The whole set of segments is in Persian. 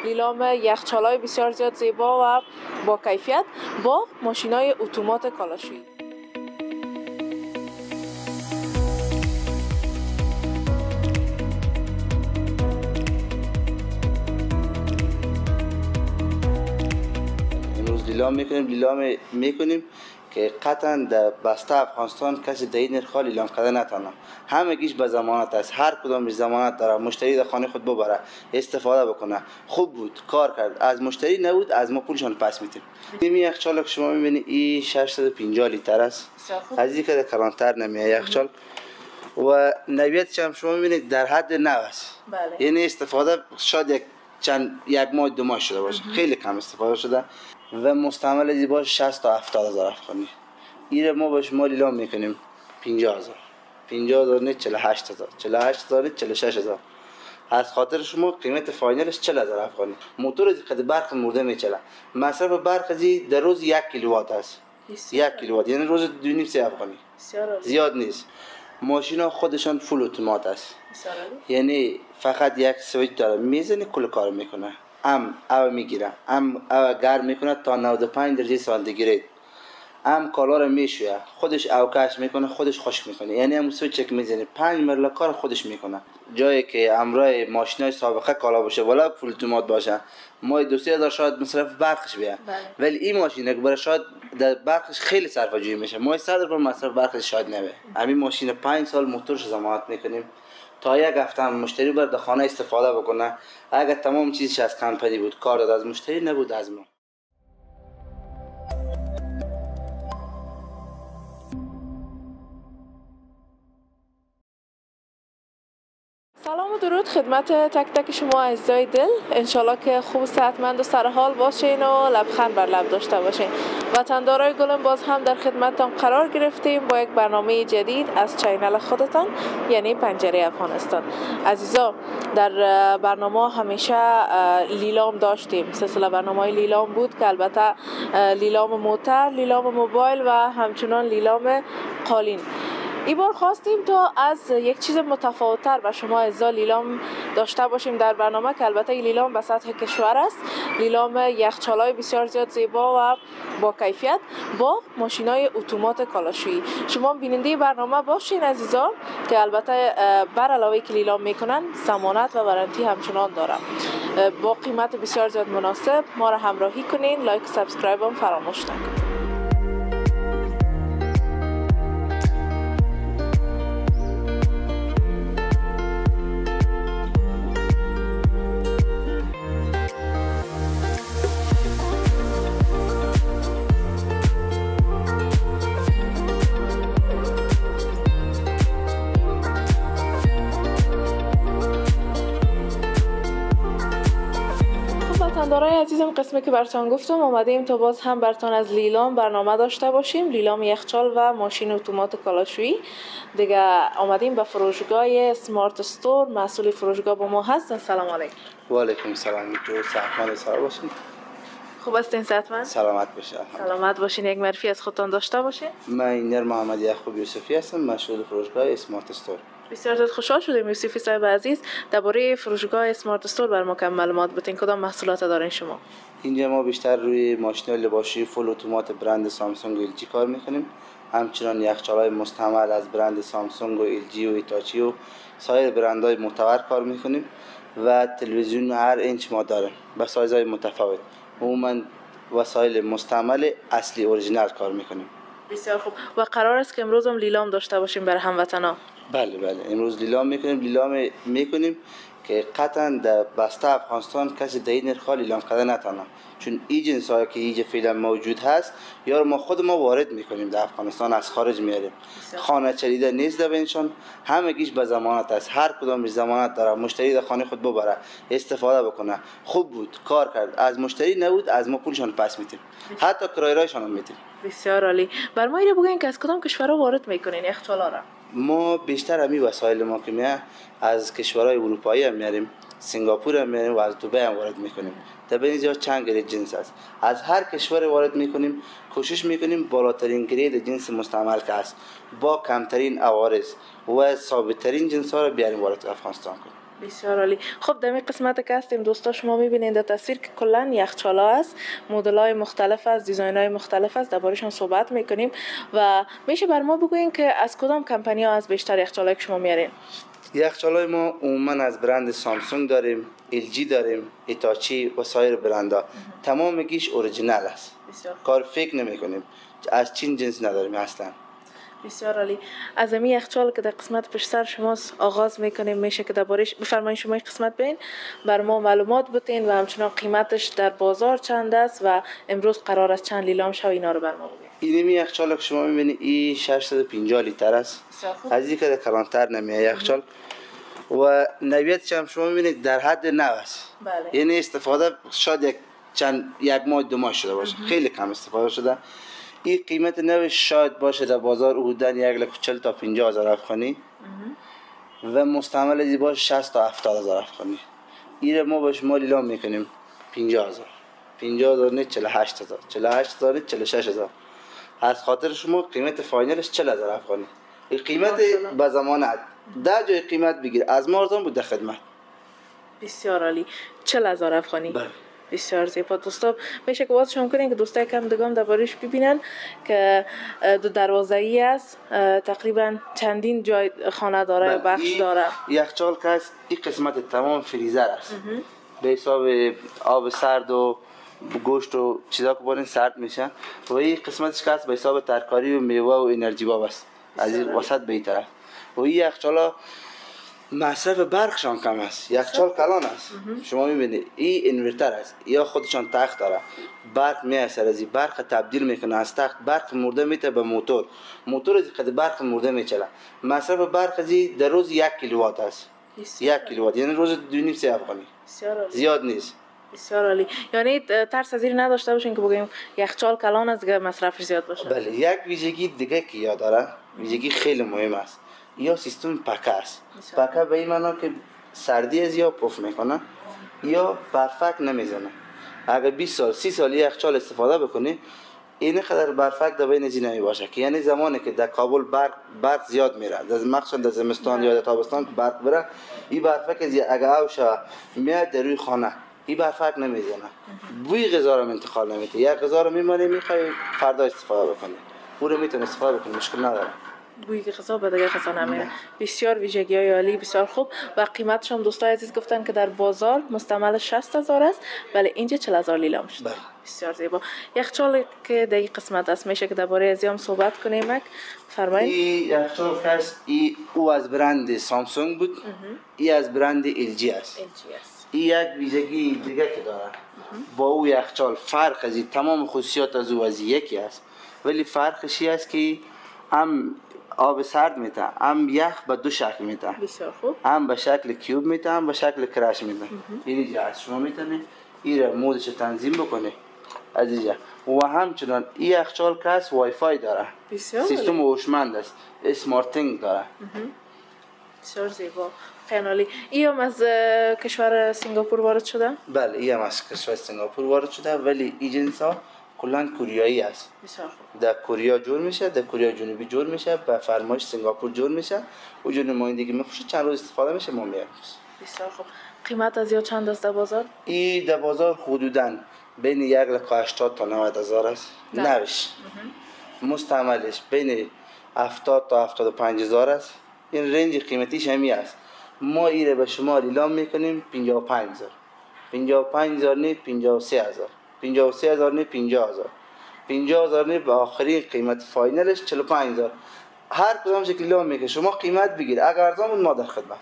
لیلام یخچالای بسیار زیاد زیبا و با کیفیت با ماشینای اتومات کالاشویی. لیلام میکنیم که قطعا در بسته افغانستان کسی در این نرخ لیلام کردن نتونه. همگیش به ضمانت است، هر کدامش ضمانت داره. مشتری در خانه خود ببره استفاده بکنه، خوب بود کار کرد، از مشتری نبود از ما پولشان پس میتیم. این یخچال که شما میبینید این 650 لیتر است، از این که کلانتر نمیه یخچال و نویتش هم شما میبینید در حد 9 است. یعنی استفاده شاید یک ماه دو ماه شده باشه، خیلی کم استفاده شده و مستعمل از باشه 60 تا 70 هزار افغانی. این ما به شما لیلام میکنیم 50 هزار نه 48 هزار، 48 هزار نه 46 هزار. از خاطر شما قیمت فاینلش 40 هزار افغانی. موتور از قد برق مرده میچله. مصرف برق از در روز 1 کیلووات است. 1 کیلووات یعنی روز 2.5 افغانی. زیاد نیست. ماشینا خودشان فول اتومات است. یعنی فقط یک سویچ داره میزنه کل کار میکنه. او میگیره، او گرم میکنه تا 95 درجه سانتیگراد. کالا رو میشویه، خودش اوکش میکنه، خودش خشک میکنه. یعنی هم سویچ که میزنه 5 مرله کار خودش میکنه. جایی که امرای ماشینای سابقه کالا باشه ولی فول اتومات باشه ما 2-3 هزار شاید مصرف برقش بیه. ولی این ماشین که برای شاید در برقش خیلی صرفه جویی میشه، ما 100 هزار مصرف برقش شاید نبه. همین ماشین 5 سال موتورش ضمانت میکنیم تا یک هفته هم مشتری برد در خانه استفاده بکنه. اگر تمام چیزش از کمپنی بود کار داد، از مشتری نبود از ما. سلام و درود خدمت تک تک شما عزیزای دل. انشالله که خوب صحتمند و سرحال باشین و لبخند بر لب داشته باشین. وطندارای گلم باز هم در خدمتتان قرار گرفتیم با یک برنامه جدید از چینل خودتان یعنی پنجره افغانستان. عزیزا در برنامه همیشه لیلام داشتیم، سلسله برنامه لیلام بود که البته لیلام موتر، لیلام موبایل و همچنان لیلام قالین. این بار خواستیم تا از یک چیز متفاوت‌تر و شما عزیزا لیلام داشته باشیم در برنامه که البته این لیلام به سطح کشور است. لیلام یخچالای بسیار زیاد زیبا و با کیفیت با ماشینای اتومات کالاشویی. شما بیننده برنامه باشین عزیزا که البته بر علاوه که لیلام میکنن ضمانت و وارنتی همچنان داره با قیمت بسیار زیاد مناسب. ما را همراهی کنین، لایک و سابسکرایب هم فراموش نکنین. وطندارای عزیزم، قسمی که براتون گفتم اومدیم تا باز هم براتون از لیلام برنامه داشته باشیم. لیلام یخچال و ماشین اتومات کالاشویی. دیگه اومدیم به فروشگاه اسمارت استور. مسئول فروشگاه با ما هستن. سلام علیکم. و علیکم سلام. میتونید صحتمند سلام باشین. خوب هستین صحتمند؟ سلامت باشین. سلامت باشین. یک معرفی از خودتان داشته باشین. من انجینیر محمد یعقوب یوسفی هستم، مسئول فروشگاه اسمارت استور. بسیار زیاد خوشحال شدیم یوسفی صاحب عزیز. درباره فروشگاه اسمارت استور بر ما کم معلومات بدین. کدام محصولات دارین شما؟ اینجا ما بیشتر روی ماشین‌های لباسشویی فول اتومات برند سامسونگ و ال جی کار میکنیم. همچنین یخچال‌های مستعمل از برند سامسونگ و ال جی و ایتاچی و سایر برندهای معتبر کار میکنیم و تلویزیون هر اینچ ما داریم با سایزهای متفاوت. عموما وسایل مستعمل اصلی اورجینال کار میکنیم. بسیار خوب. و قرار است که امروز هم لیلام داشته باشیم برای هموطنا. بله امروز لیلام میکنیم که قطعا در بسته افغانستان کسی در این نرخ لیلام کردن نتونه. چون این جنس هایی که اینجا فعلا موجود هست یا ما خود ما وارد میکنیم در افغانستان، از خارج میاریم. خانه چلیده نیست در بینشان، همگیش به ضمانت است، هر کدامش ضمانت داره. مشتری در خانه خود ببره استفاده بکنه، خوب بود کار کرد، از مشتری نبود از ما پولشان پس میتیم، حتی کرایه‌شان هم میتیم. بسیار عالی. بر ما اینو بگین که از کدام کشورها وارد میکنین یخچالا را؟ ما بیشتر همین وسایل ما که میاد از کشورهای اروپایی هم میاریم، سنگاپور هم میاریم و از دبی هم وارد میکنیم. در بین اینجا چند گرید جنس است، از هر کشور وارد میکنیم. کوشش میکنیم بالاترین گرید جنس مستعمل که است، با کمترین عوارض و ثابت ترین جنس ها رو بیاریم وارد افغانستان کنیم. بسیار عالی. خب در این قسمت که هستیم دوستا شما میبینید در تصویر که کلا یخچالا است، مدل‌های مختلف است، دیزاین‌های مختلف است، درباره‌اش هم صحبت میکنیم و میشه بر ما بگوین که از کدام کمپانی ها از بیشتر یخچالایی که شما میارین؟ یخچالای ما عموما از برند سامسونگ داریم، LG داریم، ایتاچی و سایر برندها. تمام گیش اوریجینال است. کار فیک نمی کنیم. از چین جنس نداریم اصلا. بسیار عالی. از این یخچال که در قسمت پشت سر شماست آغاز میکنیم. میشه که درباره‌اش بفرمایید شما این قسمت بین بر ما معلومات بتین و همچنان قیمتش در بازار چند است و امروز قرار است چند لیلام شو اینا رو بر ما بگید. این یخچال که شما میبینید این 650 لیتر است. از این که کلانتر نمیه یخچال و نویتش هم شما میبینید در حد 9 است. بله. یعنی استفاده شاید یک ماه دو ماه شده باشه. خیلی کم استفاده شده. این قیمت نوش شاید باشه در بازار حدوداً 140 تا 50 هزار افغانی و مستعمل از باشه 60 تا 70 هزار افغانی. این ما به شما لیلام میکنیم 50 هزار. 50 هزار نه 48 هزار. 48 هزار نه 46 هزار. از خاطر شما قیمت فاینلش 40 هزار افغانی. این قیمت به زمانت در جای قیمت بگیر از ما ارزان بود در خدمت. بسیار عالی. 40 هزار افغانی. بله. بسیار زیبا. دوستا میشه که واسه شما کنین که دوستای کم دگام دربارش ببینن که دو دروازه‌ای است، تقریبا چندین جای خانه داره، بخش داره. یخچال که است این قسمت تمام فریزر است. به حساب آب سرد و گوشت و چیزا که بارین سرد میشه و این قسمتش که است به حساب ترکاری و میوه و انرژی باب است. از این وسط به این طرف و این یخچالا مصرف برقشان کم است. یخچال کلان است. شما میبینید این انورتر است یا خودشان تخت داره. برق میاسر از این برق تبدیل میکنه از تخت برق مرده میته به موتور. موتور از قد برق مرده میچله. مصرف برق از در روز 1 کیلووات است. 1 کیلووات یعنی روز 2.5 افغانی. زیاد نیست. بسیار عالی. یعنی ترس از این نداشته باشین که بگیم یخچال کلان است دیگه مصرفش زیاد باشه. بله. یک ویژگی دیگه که یاد داره، ویژگی خیلی مهم است، یا سیستم پکه است. پکه به این معنا که سردی از یا پف میکنه یا برفک نمیزنه. اگر 20 سال 30 سال یخچال استفاده بکنی این قدر برفک در بین از نمی باشه که یعنی زمانی که در کابل برق زیاد میره، در مخصوصا در زمستان یا در تابستان که برق بره، این برفک از اگر اوشه میاد در روی خانه این برفک نمیزنه. بوی غذا رو انتقال نمیده. یک غذا رو میمونه میخوای فردا استفاده بکنی او رو میتونی استفاده بکنی، مشکل نداره. بوی غذا به دیگه غذا نمیره. بسیار ویژگی‌های عالی، بسیار خوب. و قیمتش هم دوستای عزیز گفتن که در بازار مستعمل 60 هزار است ولی اینجا 40 هزار لیلام شده. بسیار زیبا. یخچال که در این قسمت است میشه که درباره از هم صحبت کنیم. فرمایید. این یخچال است. او از برند سامسونگ بود. این از برند LG است. این یک ویژگی دیگه که داره با او یخچال فرق از تمام خصوصیات از او از یکی است ولی فرقش است که هم آب سرد میته، هم یخ به دو شکل میته. بسیار خوب. هم به شکل کیوب میته، هم به شکل کرش میته. اینجا از شما میتونید این را مودش تنظیم بکنه از اینجا. و همچنان این یخچال که است وای فای داره. سیستم هوشمند است. اسمارتینگ داره. بسیار زیبا. خیلی عالی. این هم از کشور سنگاپور وارد شده؟ بله این هم از کشور سنگاپور وارد شده ولی این جنس ها کلا کوریایی است. بسیار خوب. در کره جور میشه، در کره جنوبی جور میشه، به فرمایش سنگاپور جور میشه. و جور نمایندگی میفروشه چند روز استفاده میشه ما میاریم. بسیار خوب. قیمت از یا چند است در بازار؟ این در بازار حدوداً بین 180 تا 90 هزار است. نوش مستعملش بین 70 تا 75 هزار است. این رنج قیمتیش همی است. ما ایره به شما لیلام میکنیم 55 هزار. 55 هزار نه 53 هزار. 53 هزار نه 50 هزار. 50 هزار نه به آخرین قیمت فاینلش 45 هزار. هر کدام شکل لیلام میکنه شما قیمت بگیر. اگر ارزان بود ما در خدمت.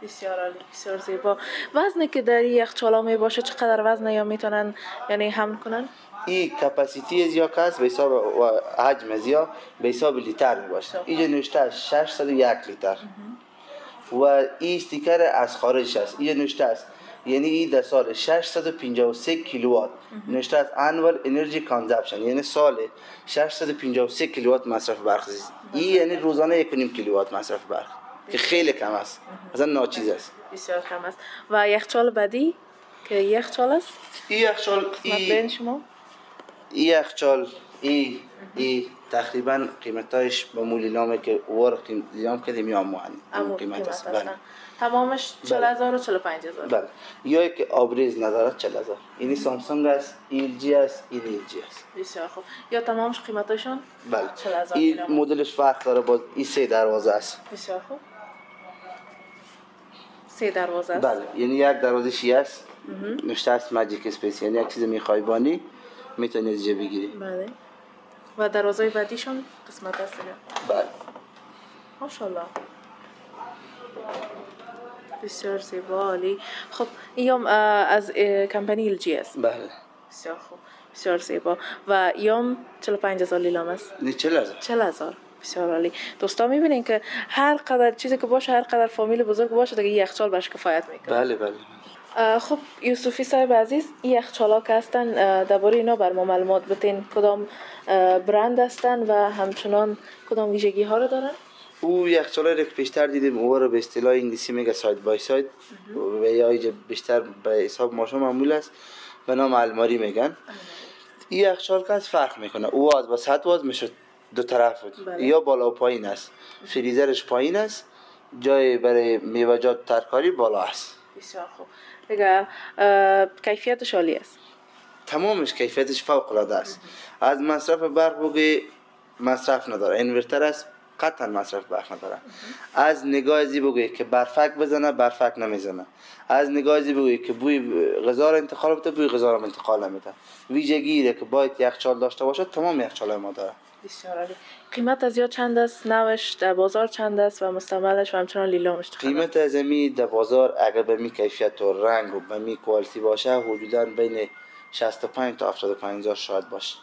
بسیار عالی. بسیار زیبا. وزنی که در یخچالا می باشه چقدر وزن یا میتونن یعنی حمل کنن؟ این کپاسیتی از یا کاست به حساب حجم از یا به حساب لیتر می باشه. اینجا نوشته 601 لیتر. و این استیکر از خارج است. اینجا نوشته است یعنی این در سال 653 کیلووات نوشته است annual energy consumption یعنی سال 653 کیلووات مصرف برق. این یعنی روزانه 1.5 کیلووات مصرف برق که خیلی کم است. مثلا ناچیز است. بسیار کم است. و یخچال بعدی که یخچال است؟ این یخچال بین شما؟ این یخچال تقریبا قیمتایش به مول لیلامه که ور لیلام کردیم یا امو قیمت هستن. تمامش 40,000 و 45,000. بله. یا که آبریز ندارد 40,000. اینی سامسونگ است، ال جی است، این ال جی است. بسیار خوب. یا تمامش قیمتاشون؟ بله. 40,000. این مدلش فرق داره با این 3 دروازه است. بسیار خوب. 3 دروازه است. بله. یعنی یک دروازه شی است. نوشته است ماجیک اسپیس، یعنی یک چیز میخوای بانی میتونی از اینجا بگیری. بله. و دروازه بعدیشون قسمت است دیگه. بله. ماشاءالله. بسیار زیبا عالی. خب ایام از کمپانی ال جی است. بله. بسیار خوب. بسیار زیبا. و ایام 45,000 لیلام است. نه 40,000. 40,000. بسیار عالی. دوستا میبینین که هر قدر چیزی که باشه، هر قدر فامیل بزرگ باشه دیگه یخچال برش کفایت میکنه. بله بله. خب یوسفی صاحب عزیز، این یخچالا که هستن درباره اینا بر ما معلومات بتین. کدام برند هستن و همچنان کدام ویژگی ها رو دارن؟ او یخچالایی که پیشتر دیدیم او رو به اصطلاح انگلیسی میگه ساید بای ساید و یا اینجا بیشتر به حساب ماشین معمول است به نام الماری میگن. این یخچال که از فرق میکنه، او از وسط واز میشه دو طرف یا بالا و پایین است. فریزرش پایین است، جای برای میوه‌جات ترکاری بالا است. بسیار خوب. دیگه کیفیتش عالی است. تمامش کیفیتش فوق العاده است. از مصرف برق بگی مصرف نداره، اینورتر است قطعا مصرف برق نداره. از نگاه زی بگویی که برفک بزنه برفک نمیزنه. از نگاه زی بگویی که بوی غذا رو انتقال بده بوی غذا رو انتقال نمیده. ویژگی که باید یخچال داشته باشه تمام یخچالای ما داره. بسیار عالی. قیمت از یا چند است؟ نوش در بازار چند است و مستعملش و همچنان لیلامش چقدر؟ قیمت از می در بازار اگر به می کیفیت و رنگ و به می کوالیتی باشه حدودا بین 65 تا 75,000 شاید باشه.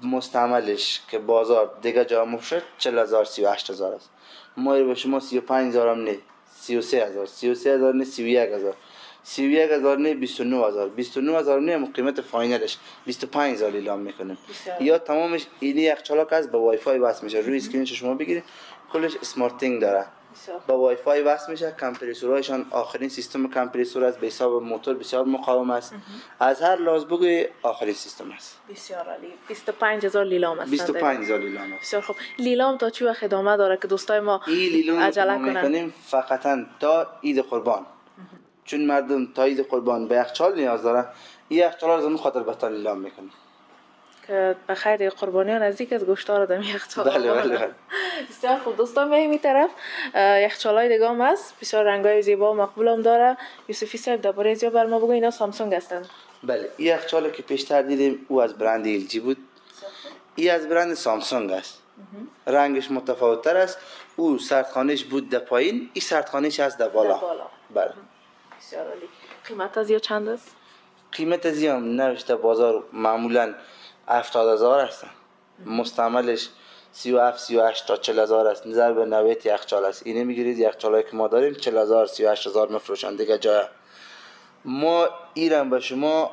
مستعملش که بازار دیگه جا مفشد 40,000 38,000 است. ما به شما 35,000 هم نه، 33,000 33,000 نه، 31,000 31,000 نه، 29,000 29,000 نه هم قیمت فاینلش 25,000 اعلام میکنیم. یا تمامش اینی یخچالا که از به وای فای وصل میشه. روی اسکرینش شما بگیرید کلش اسمارتینگ داره. با وای فای وصل میشه. کمپرسورایشان آخرین سیستم کمپرسور است، به حساب موتور بسیار مقاوم است. از هر لحاظ بگوی آخرین سیستم است. بسیار عالی. 25,000 لیلام است. 25,000 لیلام است. بسیار خوب. لیلام تا چی وقت ادامه داره که دوستای ما عجله کنن؟ میکنیم فقط تا عید قربان. چون مردم تا عید قربان به یخچال نیاز داره، این یخچال رو زمین خاطر بهتر لیلام میکنیم که به خیر قربانیان نزدیک از گوشتار دم یخچال. بله. بسیار خوب دوستان، به این طرف یخچالای دیگه هم هست، بسیار رنگای زیبا و مقبول هم داره. یوسفی صاحب درباره ازیا بر ما بگو. اینا سامسونگ هستن. بله. این یخچالی که پیشتر دیدیم او از برند ال جی بود. این از برند سامسونگ است. رنگش متفاوت تر است. او سردخانه‌اش بود در پایین، این سردخانه‌اش از در بالا. بله. بسیار عالی. قیمت از یا چند است؟ قیمت از یا نوشته بازار معمولا 70,000 است. مستعملش 37 38 تا 40,000 است. نظر به نوعیت یخچال است. اینه میگیرید یخچالایی که ما داریم 40,000 38,000 مفروشن دیگه جای. ما ایران به شما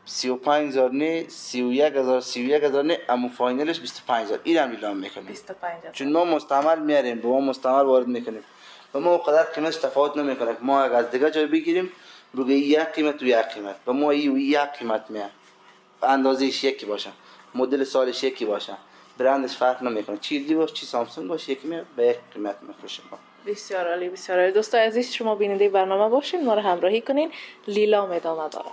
35,000 نه، 31,000 نه، اما فاینلش 25,000 ایران اعلام میکنیم. 25,000. چون ما مستعمل میاریم، به ما مستعمل وارد میکنیم. به ما قدر قیمتش تفاوت نمیکنه. ما اگر از دیگه جای بگیریم بگه یک قیمت و یک قیمت، به ما یک قیمت میاد. اندازهش یکی باشه، مدل سالش یکی باشه، برندش فرق نمیکنه. چی دی باشه چی سامسونگ باشه یکی میاد به یک قیمت میفروشه. بسیار عالی. بسیار عالی. دوستان عزیز شما بیننده برنامه باشین، ما رو همراهی کنین. لیلام ادامه داره.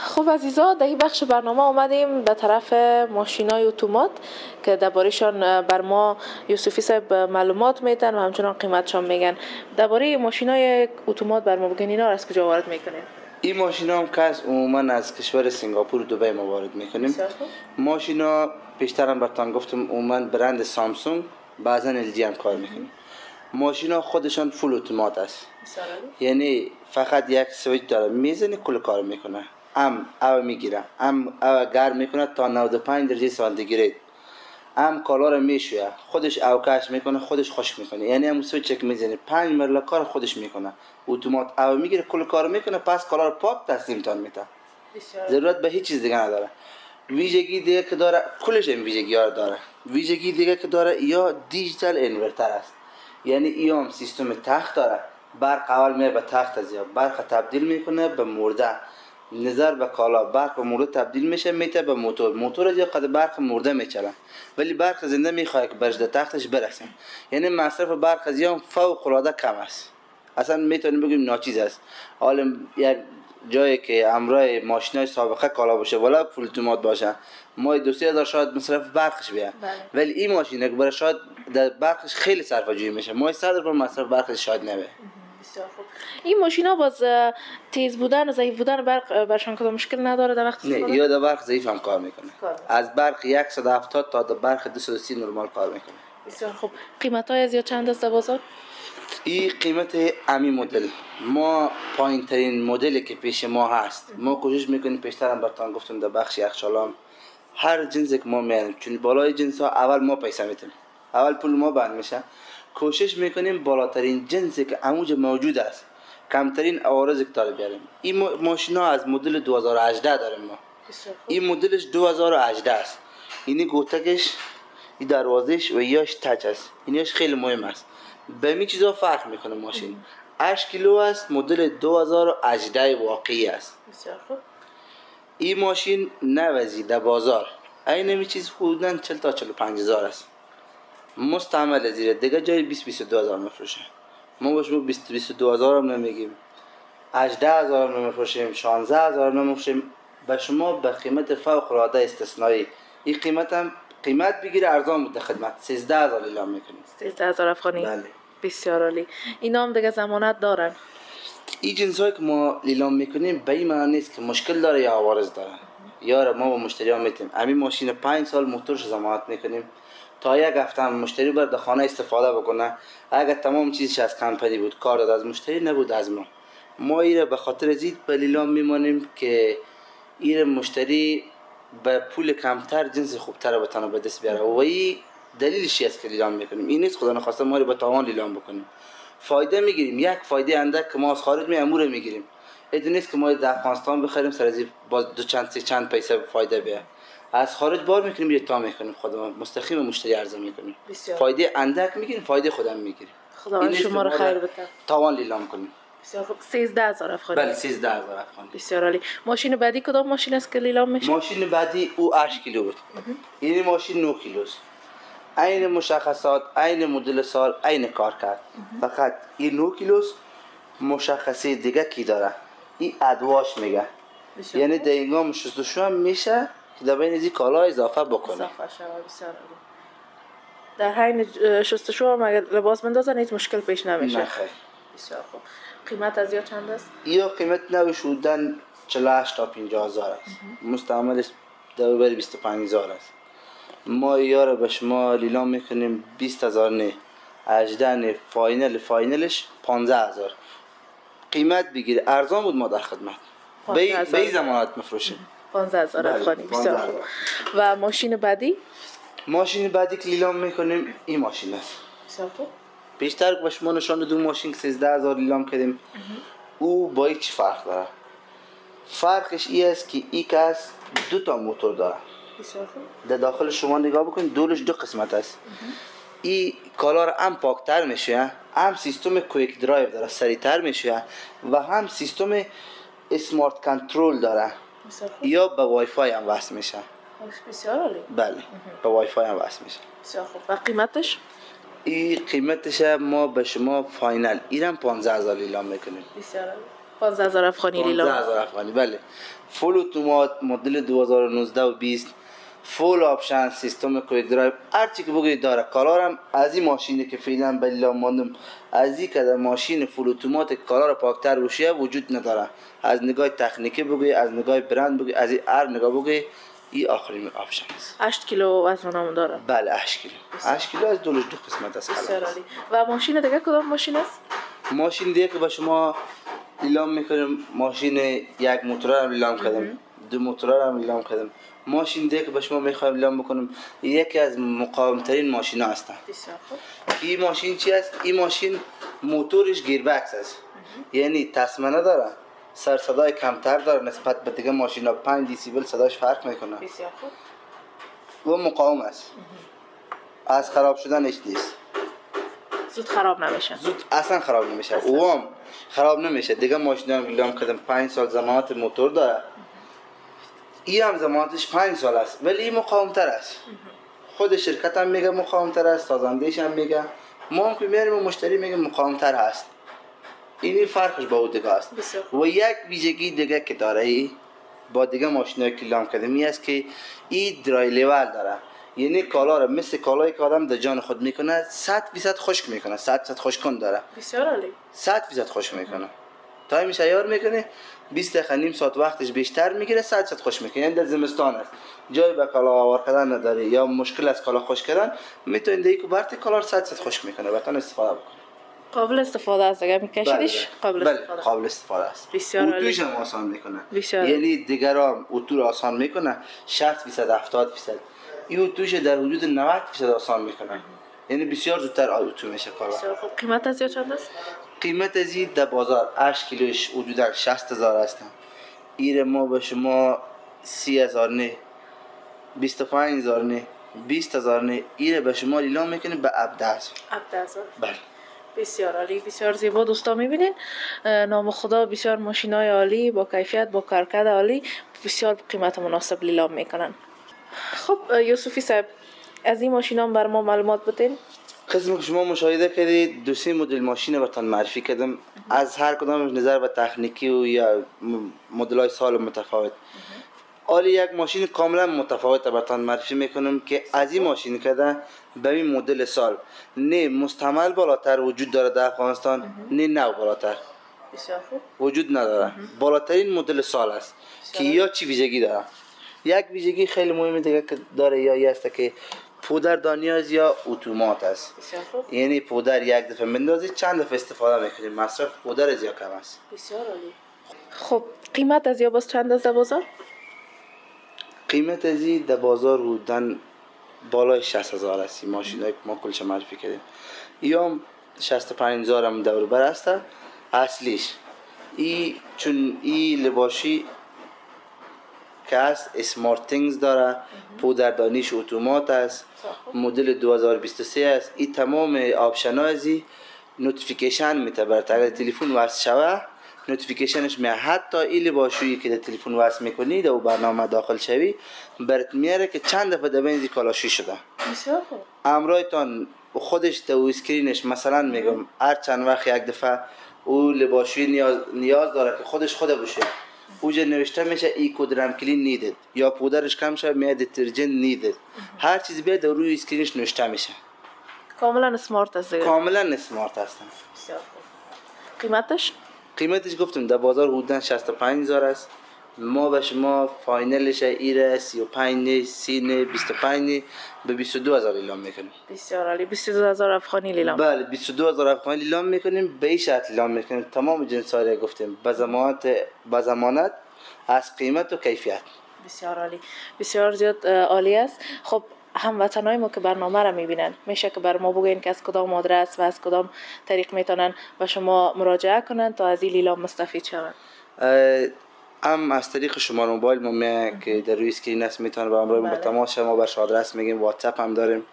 خب عزیزا، در این بخش برنامه آمدیم به طرف ماشینای اتومات که درباره‌شان بر ما یوسفی صاحب معلومات میتن و همچنان قیمتشان میگن. درباره ماشینای اتومات بر ما بگین، اینا را از کجا وارد میکنین؟ این ماشینا هم که عموما از کشور سنگاپور و دبی ما وارد میکنیم. ماشینا پیشترم براتون گفتم عموما برند سامسونگ، بعضا ال جی هم کار میکنیم. ماشینا خودشان فول اتومات است. یعنی فقط یک سویچ داره میزنی کل کار میکنه. او میگیره، او گرم میکنه تا 95 درجه سانتیگراد. کالا رو میشویه، خودش اوکش میکنه، خودش خشک میکنه. یعنی هم سویچ که میزنی 5 مرله کار خودش میکنه. اتومات او میگیره کل کار میکنه، پس کالا رو پاک تسلیمتان میده. ضرورت به هیچ چیز دیگه نداره. ویژگی دیگه که داره، کلش این ویژگی ها داره. ویژگی دیگه که داره یا دیجیتال انورتر است. یعنی ایام سیستم تخت داره. برق اول میره به تخت از یا برق تبدیل میکنه به مرده. نظر به کالا برق به مرده تبدیل میشه، میته به موتور از یا قد برق مرده میچله، ولی برق زنده میخواد که برش تختش برسه. یعنی مصرف برق از یا فوق العاده کم است، اصلا میتونیم بگیم ناچیز است. حالا یک جایی که امرای ماشینای سابقه کالا باشه ولی فول اتومات باشه، ما 2-3 هزار شاید مصرف برقش بیه، ولی این ماشین که برای شاید در برقش خیلی صرفه جویی میشه، ما 100 روپیه مصرف برقش شاید نبه. بسیار خوب. این ماشینا باز تیز بودن و ضعیف بودن برق برشان کدام مشکل نداره در وقت استفاده؟ نه، یا در برق ضعیف هم کار میکنه. از برق 170 تا در برق 230 نرمال کار میکنه. بسیار خوب. قیمت های از یا چند است در بازار؟ این قیمت امی مدل، ما پایین ترین مدلی که پیش ما هست، ما کوشش میکنیم، پیشترم براتون گفتم در بخش یخچالام هر جنسی که ما میاریم، چون بالای جنس ها اول ما پیسه میتیم، اول پول ما بند میشه، کوشش میکنیم بالاترین جنسی که اموج موجود است کمترین عوارض کتار بیاریم. این ماشین ها از مدل 2018 داریم ما. این مدلش 2018 است. اینی گوتکش، این دروازش و یاش تچ است. اینیش خیلی مهم است. به می چیزا فرق میکنه ماشین. 8 کیلو است، مدل 2018 واقعی است. بسیار خوب. این ماشین نوزی در بازار این می چیز حدوداً 40 تا 45 هزار است. مستعمل زیره دیگه جای 20-22 هزار میفروشه. ما باش 20-22 هزار هم نمیگیم، 18 هزار هم نمیفروشیم، 16 هزار هم نمیفروشیم. به شما به قیمت فوق العاده استثنایی. این قیمت بگیره ارزان بود خدمت 13 هزار اعلام میکنیم. 13 هزار افغانی. بله. بسیار عالی. اینا هم دیگه ضمانت دارن؟ این جنس هایی که ما لیلام میکنیم به این معنی نیست که مشکل داره یا عوارض داره. یاره ما با مشتری ها میتیم همین ماشین 5 سال موتورش ضمانت میکنیم، تا یک هفته هم مشتری بر در خانه استفاده بکنه. اگر تمام چیزش از کمپانی بود، کار داد از مشتری نبود از ما ایره به خاطر زید به لیلام میمانیم که ایره مشتری به پول کمتر جنس خوبتر بتونه به دست بیاره. و این دلیلش است که لیلام میکنیم. این نیست خدا نخواسته ما رو به تاوان لیلام بکنیم. فایده میگیریم، یک فایده اندک که ما از خارج امور میگیریم. این نیست که ما در افغانستان بخریم سر از باز چند پیسه فایده بیه. از خارج بار میکنیم یه تا میکنیم، خودمون مستقیم مشتری عرضه میکنیم. فایده اندک میگیریم، فایده خودم میگیریم. خدا شما رو خیر بده. تاوان لیلام کنیم. بسیار خوب. 13 هزار افغانی. بله 13 هزار افغانی. بسیار عالی. ماشین بعدی کدام ماشین است که لیلام میشه؟ ماشین بعدی او 8 کیلو بود. این ماشین 9 کیلوست. عین مشخصات، عین مدل سال، عین کار کرد. فقط این 9 کیلوست. مشخصه دیگه کی داره؟ این ادواش میگه. یعنی دقیقاً شستشو هم میشه که در بین این کالا اضافه بکنه. اضافه شود. بسیار عالی. در حین شستشو هم اگر لباس بندازن هیچ مشکل پیش نمیشه. نه خیر. بسیار خوب. قیمت از یا چند است؟ یا قیمت نوش بودن 48 تا 50 هزار است. مستعملش در بر 25 هزار است. ما یاره به شما لیلام میکنیم 20 هزار نه، 18 نه، فاینلش 15 هزار. قیمت بگیره ارزان بود، ما در خدمت به این ضمانت میفروشیم. 15 هزار افغانی. بسیار خوب. و ماشین بعدی؟ ماشین بعدی که لیلام میکنیم این ماشین است. بسیار خوب. بیشتر به شما نشان دادم ماشین که 13 هزار لیلام کردیم. او با چی فرق داره؟ فرقش این است که این کس 2 تا موتور داره. بسیار خوب. در داخل شما نگاه بکنید، دورش 2 قسمت است. این کالا را هم پاکتر میشه، هم سیستم کویک درایو داره سریعتر میشه، و هم سیستم اسمارت کنترل داره. یا به وای فای هم وصل میشه. بسیار عالی. بله به وای فای هم وصل میشه. بسیار خوب. و قیمتش؟ این قیمتش ما به شما فاینل اینم 15 هزار لیلام میکنیم. بسیار عالی. 15 هزار افغانی لیلام. 15 هزار افغانی. بله. فول اتومات مدل 2019 و 20، فول آپشن، سیستم کویک درایو، هر چی که بگید داره. کالارم از این ماشینی که فعلا به لیلام ماندم، از این که در ماشین فول اتومات کالار پاکتر بشه وجود نداره. از نگاه تکنیکی بگید، از نگاه برند بگید، از هر نگاه بگید، این آخرین آپشن است. 8 کیلو وزن داره. بله 8 کیلو. 8 کیلو از دولش 2 قسمت است. بسیار عالی. و ماشین دیگه کدام ماشین است؟ ماشین دیگه که به شما اعلام میکنیم. ماشین یک موتور هم اعلام کردم، دو موتور هم اعلام کردم. ماشین دیگه که به شما میخوایم اعلام بکنم یکی از مقاوم ترین ماشین ها هستن. بسیار خوب. این ماشین چی است؟ این ماشین موتورش گیربکس است، یعنی تسمه نداره، سر صدای کمتر داره نسبت به دیگه ماشینا، 5 دسیبل صداش فرق میکنه. بسیار خوب. و مقاوم است، از خراب شدن هیچ نیست، زود خراب نمیشه. زود اصلا خراب نمیشه. اوام خراب نمیشه. دیگه ماشینا رو اعلام کردم 5 سال ضمانت موتور داره. این هم ضمانتش 5 سال است ولی این مقاوم تر است. خود شرکت هم میگه مقاوم تر است، سازندهش هم میگه، ما هم که میاریم و مشتری میگه مقاوم تر هست. اینی فرقش با او دیگه است. و یک ویژگی دیگه که داره ای با دیگه ماشینایی که اعلام کردم است که این درای لیول داره، یعنی کالا رو مثل کالایی که آدم در جان خود میکنه 100% خشک میکنه، 100% خشککن داره. بسیار عالی. 100% خشک میکنه. تایمش عیار میکنه 20 دقیقه نیم ساعت وقتش بیشتر میگیره، 100% خشک میکنه. یعنی در زمستان است جای به کالا آور کردن نداره یا مشکل از کالا خشک کردن، میتونید دیگه برت کالا رو 100% خشک میکنه، بتون استفاده بکنه. قابل استفاده است اگه میکشیدش. قابل استفاده است. بسیار عالی. اتوش هم آسان میکنه. بسیار. یعنی دیگران اتو رو آسان میکنه 60% 70%، این اتوش در حدود 90% آسان میکنه. یعنی بسیار زودتر اتو میشه کار. بسیار خوب. قیمت از چند است؟ قیمت از این در بازار 8 کیلوش حدودا 60,000 است. ایر ما به شما 30,000 نه، 25,000 نه، 20,000 نه، ایر به شما اعلام میکنه به 17,000. 17,000. بله. بسیار عالی، بسیار زیبا دوستا میبینین. نام خدا بسیار ماشینای عالی با کیفیت، با کارکرد عالی، بسیار قیمت مناسب لیلام میکنن. خب یوسفی صاحب از این ماشینا بر ما معلومات بتین. قسم که شما مشاهده کردید 2-3 مدل ماشین براتون معرفی کردم، از هر کدامش نظر به تکنیکی و یا مدل‌های سال متفاوت. حالا یک ماشین کاملا متفاوت براتون معرفی میکنم که از این ماشین کده به این مدل سال نه مستعمل بالاتر وجود داره در افغانستان، نه نو بالاتر بسیار خوب وجود نداره. بالاترین مدل سال است که یا چی ویژگی داره. یک ویژگی خیلی مهمه دیگه که داره یا است که پودر دانیاز یا اتومات است. بسیار خوب. یعنی پودر یک دفعه مندازید چند دفعه استفاده میکنید، مصرف پودر از یا کم است. بسیار عالی. خب قیمت از یا باز چند است در بازار؟ قیمت از این در بازار بودن بالای 60,000 است. ماشینایی که ما کلش معرفی کردیم یا 65,000 هم دور بر است اصلیش. ای چون ای لباشی که است اسمارت تینگز داره، پودردانیش اتومات است، مدل 2023 است. این تمام آپشن ها از نوتیفیکیشن میتبرد. اگر تلفن وصل شوه نوتیفیکیشنش میاد. حتی این لباشویی که در تلفن وصل میکنی در برنامه داخل شوی برات میاره که چند دفعه دبین کالاشی شده. بسیار خوب. امرایتان خودش تو اسکرینش مثلا میگم هر چند وقت یک دفعه او لباشوی نیاز داره که خودش خود باشه، اوجا نوشته میشه ای کد رم کلین نیدد یا پودرش کم شد میاد دیترجنت نیدد، هر چیز بیاد در روی اسکرینش نوشته میشه. کاملا اسمارت است. کاملا اسمارت هستن. بسیار خوب. قیمتش گفتم در بازار حدوداً 65,000 است. ما به شما فاینلش ایره 35 نه 30 نه 25 نه به 22,000 اعلام میکنیم. بسیار عالی. 22,000 افغانی لیلام. بله 22,000 افغانی اعلام میکنیم. به این شرط اعلام میکنیم تمام جنس ها را گفتیم با ضمانت از قیمت و کیفیت. بسیار عالی. بسیار زیاد عالی است. خب هموطنای ما که برنامه را میبینن میشه که بر ما بگین که از کدام آدرس و از کدام طریق میتونن به شما مراجعه کنن تا از این لیلام مستفید شوند؟ هم از طریق شماره موبایل ما که در روی اسکرین است میتونه با همراه ما تماس شه. ما بهش آدرس میگیم، واتساپ هم داریم.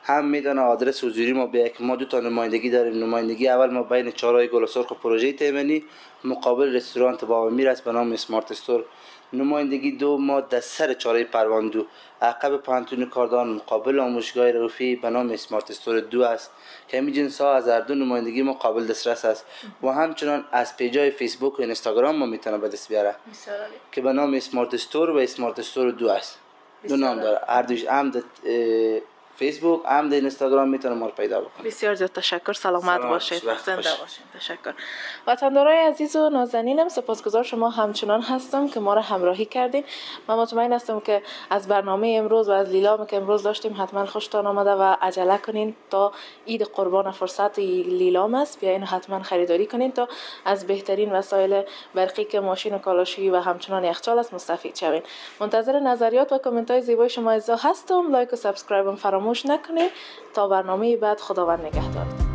هم میدونه آدرس حضوری ما به که ما دو تا نمایندگی داریم. نمایندگی اول ما بین چهارراه گل سرخ و پروژه تیمنی مقابل رستوران بابا میر است به نام اسمارت استور. نمایندگی دو ما در سر چهارراه پروندو عقب پانتون کاردان مقابل آموزشگاه روفی به نام اسمارت استور 2 است که همین جنس ها از هر دو نمایندگی ما قابل دسترس است و همچنان از پیجای فیسبوک و اینستاگرام ما میتونه به دست بیاره که به نام اسمارت استور و اسمارت استور 2 است. دو نام داره. هر دوش هم فیسبوک هم در اینستاگرام میتونه ما رو پیدا بکنید. بسیار زیاد تشکر. سلامت سلام. باشید. وقت زنده خوش. باشید. تشکر. وطندارای عزیز و نازنینم، سپاسگزار شما همچنان هستم که ما را همراهی کردین. من مطمئن هستم که از برنامه امروز و از لیلامی که امروز داشتیم حتما خوشتان آمده و عجله کنین تا عید قربان فرصت لیلام است، بیاین حتما خریداری کنین تا از بهترین وسایل برقی که ماشین و کالاشویی و همچنان یخچال است مستفید شوین. منتظر نظریات و کامنت های زیبای شما عزیزا هستم. لایک و سابسکرایب فراموش نکنید. تا برنامه بعد، خداوند نگهدار.